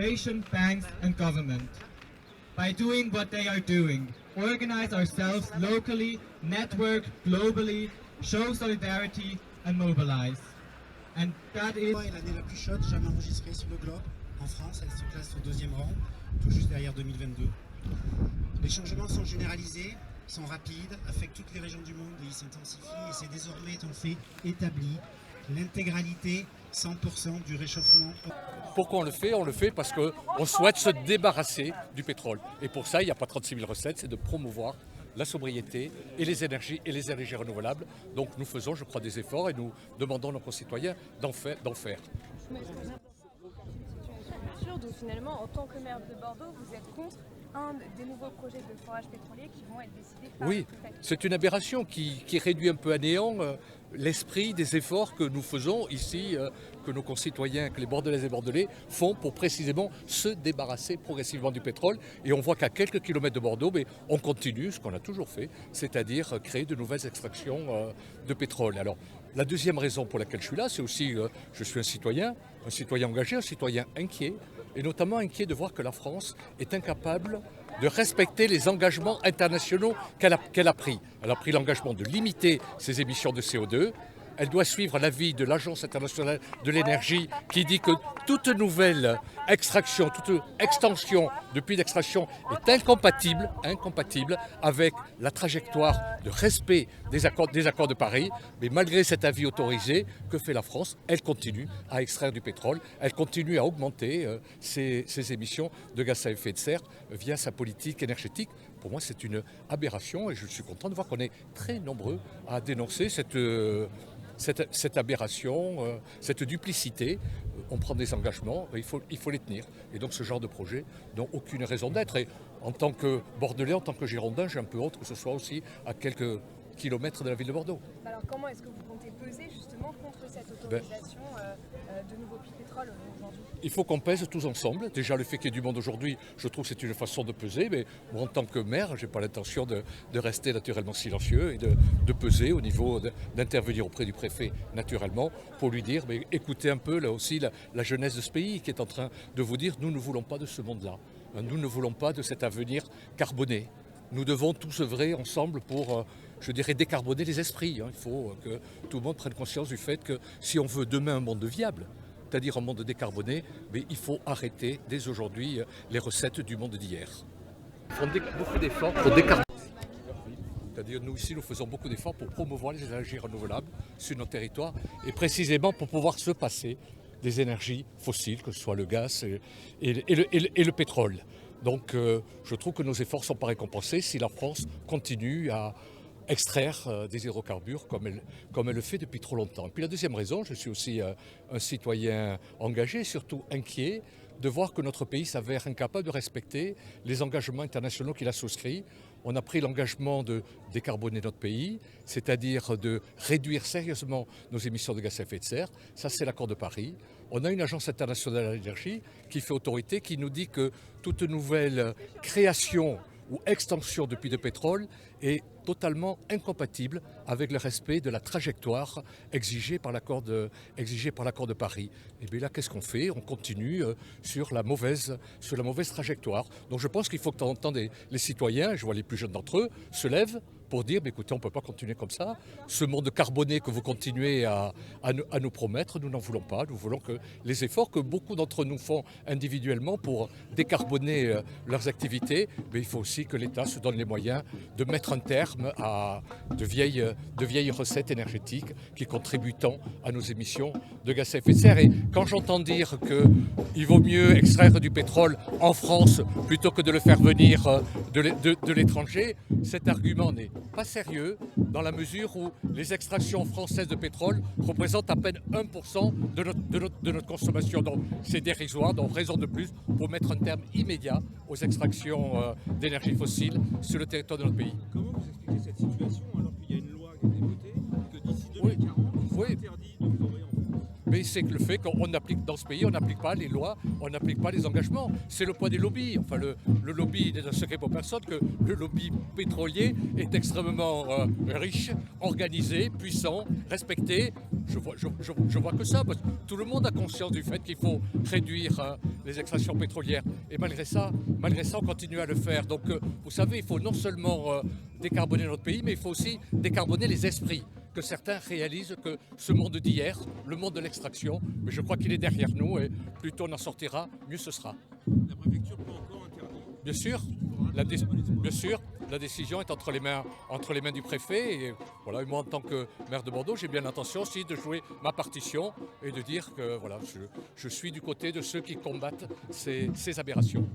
corporations, banks and government. By doing what they are doing, organize ourselves locally, network globally, show solidarity and mobilize. And that is l'année la plus chaude jamais enregistrée sur le globe. En France, elle se classe au deuxième rang, tout juste derrière 2022. Les changements sont généralisés, sont rapides, affectent toutes les régions du monde et ils s'intensifient et c'est désormais un fait établi. L'intégralité, 100% du réchauffement. Pourquoi on le fait? On le fait parce qu'on souhaite se débarrasser du pétrole. Et pour ça, il n'y a pas 36 000 recettes, c'est de promouvoir la sobriété et les énergies renouvelables. Donc nous faisons, je crois, des efforts et nous demandons à nos concitoyens d'en faire. Donc finalement, en tant que maire de Bordeaux, vous êtes contre un des nouveaux projets de forage pétrolier qui vont être décidés par le préfet. C'est une aberration qui réduit un peu à néant l'esprit des efforts que nous faisons ici, que nos concitoyens, que les Bordelaises et Bordelais font pour précisément se débarrasser progressivement du pétrole. Et on voit qu'à quelques kilomètres de Bordeaux, on continue ce qu'on a toujours fait, c'est-à-dire créer de nouvelles extractions de pétrole. Alors, la deuxième raison pour laquelle je suis là, c'est aussi je suis un citoyen engagé, un citoyen inquiet, et notamment inquiet de voir que la France est incapable de respecter les engagements internationaux qu'elle a pris. Elle a pris l'engagement de limiter ses émissions de CO2. Elle doit suivre l'avis de l'Agence internationale de l'énergie qui dit que toute nouvelle extraction, toute extension de puits d'extraction est incompatible avec la trajectoire de respect des accords de Paris. Mais malgré cet avis autorisé, que fait la France? Elle continue à extraire du pétrole, elle continue à augmenter ses émissions de gaz à effet de serre via sa politique énergétique. Pour moi, c'est une aberration et je suis content de voir qu'on est très nombreux à dénoncer cette aberration, cette duplicité. On prend des engagements, il faut les tenir. Et donc ce genre de projets n'ont aucune raison d'être. Et en tant que Bordelais, en tant que Girondin, j'ai un peu honte que ce soit aussi à quelques kilomètres de la ville de Bordeaux. Alors comment est-ce que vous comptez peser justement contre cette autorisation de nouveaux puits de pétrole aujourd'hui? Il faut qu'on pèse tous ensemble. Déjà, le fait qu'il y ait du monde aujourd'hui, je trouve que c'est une façon de peser. Mais moi, en tant que maire, je n'ai pas l'intention de rester naturellement silencieux et de peser au niveau d'intervenir auprès du préfet naturellement pour lui dire, mais écoutez un peu là aussi la jeunesse de ce pays qui est en train de vous dire, nous ne voulons pas de ce monde-là. Nous ne voulons pas de cet avenir carboné. Nous devons tous œuvrer ensemble pour, je dirais, décarboner les esprits. Il faut que tout le monde prenne conscience du fait que si on veut demain un monde viable, c'est-à-dire un monde décarboné, mais il faut arrêter dès aujourd'hui les recettes du monde d'hier. Ils font beaucoup d'efforts pour décarboner. C'est-à-dire nous ici, nous faisons beaucoup d'efforts pour promouvoir les énergies renouvelables sur nos territoires et précisément pour pouvoir se passer des énergies fossiles, que ce soit le gaz et le pétrole. Donc je trouve que nos efforts ne sont pas récompensés si la France continue à extraire des hydrocarbures comme elle le fait depuis trop longtemps. Et puis la deuxième raison, je suis aussi un citoyen engagé, surtout inquiet, de voir que notre pays s'avère incapable de respecter les engagements internationaux qu'il a souscrits. On a pris l'engagement de décarboner notre pays, c'est-à-dire de réduire sérieusement nos émissions de gaz à effet de serre. Ça, c'est l'accord de Paris. On a une agence internationale de l'énergie qui fait autorité, qui nous dit que toute nouvelle création ou extension de puits de pétrole est totalement incompatible avec le respect de la trajectoire exigée par l'accord de Paris. Et bien là, qu'est-ce qu'on fait? On continue sur la mauvaise trajectoire. Donc je pense qu'il faut que de temps en temps les citoyens, je vois les plus jeunes d'entre eux, se lèvent pour dire, écoutez, on ne peut pas continuer comme ça. Ce monde carboné que vous continuez à nous promettre, nous n'en voulons pas. Nous voulons que les efforts que beaucoup d'entre nous font individuellement pour décarboner leurs activités, mais il faut aussi que l'État se donne les moyens de mettre un terme à de vieilles recettes énergétiques qui contribuent tant à nos émissions de gaz à effet de serre. Et quand j'entends dire qu'il vaut mieux extraire du pétrole en France plutôt que de le faire venir de l'étranger, cet argument n'est pas sérieux dans la mesure où les extractions françaises de pétrole représentent à peine 1% de notre consommation. Donc c'est dérisoire, donc raison de plus pour mettre un terme immédiat aux extractions d'énergie fossile sur le territoire de notre pays. Comment vous expliquez cette situation alors qu'il y a une loi qui a été votée que d'ici 2040, il sera interdit de forer en France? Mais c'est que le fait qu'on applique dans ce pays, on n'applique pas les lois, on n'applique pas les engagements. C'est le poids des lobbies. Enfin, le lobby n'est un secret pour personne que le lobby pétrolier est extrêmement riche, organisé, puissant, respecté je vois que ça, parce que tout le monde a conscience du fait qu'il faut réduire les extractions pétrolières. Et malgré ça, on continue à le faire. Donc, vous savez, il faut non seulement décarboner notre pays, mais il faut aussi décarboner les esprits. Que certains réalisent que ce monde d'hier, le monde de l'extraction, mais je crois qu'il est derrière nous et plus tôt on en sortira, mieux ce sera. La préfecture peut encore interdire. Bien sûr, la décision est entre les mains du préfet. Et voilà, et moi, en tant que maire de Bordeaux, j'ai bien l'intention aussi de jouer ma partition et de dire que voilà, je suis du côté de ceux qui combattent ces aberrations.